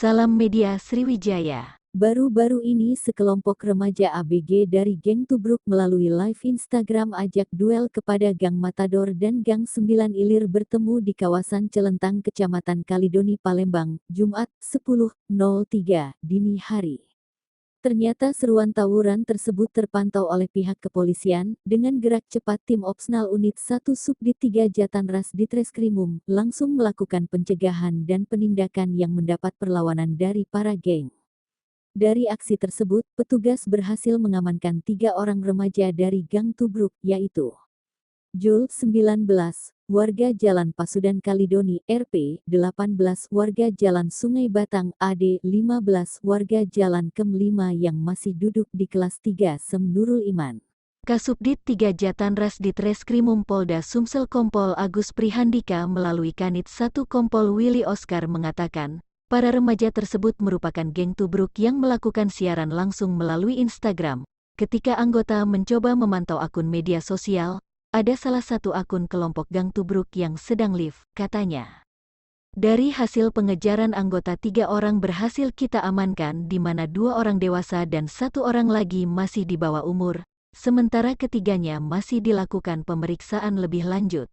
Salam Media Sriwijaya. Baru-baru ini sekelompok remaja ABG dari geng Tubruk melalui live Instagram ajak duel kepada Gang Matador dan Gang 9 Ilir bertemu di kawasan Celentang Kecamatan Kalidoni Palembang, Jumat 10.03 dini hari. Ternyata seruan tawuran tersebut terpantau oleh pihak kepolisian, dengan gerak cepat tim Opsnal Unit 1 Subdit 3 Jatanras Ditreskrimum, langsung melakukan pencegahan dan penindakan yang mendapat perlawanan dari para geng. Dari aksi tersebut, petugas berhasil mengamankan 3 orang remaja dari Gang Tubruk, yaitu Jul 19, warga Jalan Pasudan Kalidoni, RP 18, warga Jalan Sungai Batang, AD 15, warga Jalan Kem 5 yang masih duduk di kelas 3 SEM Nurul Iman. Kasubdit 3 Jatanras Ditreskrimum Polda Sumsel Kompol Agus Prihandika melalui Kanit 1 Kompol Willy Oscar mengatakan, para remaja tersebut merupakan geng Tubruk yang melakukan siaran langsung melalui Instagram. Ketika anggota mencoba memantau akun media sosial, ada salah satu akun kelompok Gang Tubruk yang sedang live, katanya. Dari hasil pengejaran anggota 3 orang berhasil kita amankan di mana 2 orang dewasa dan 1 orang lagi masih di bawah umur, sementara ketiganya masih dilakukan pemeriksaan lebih lanjut.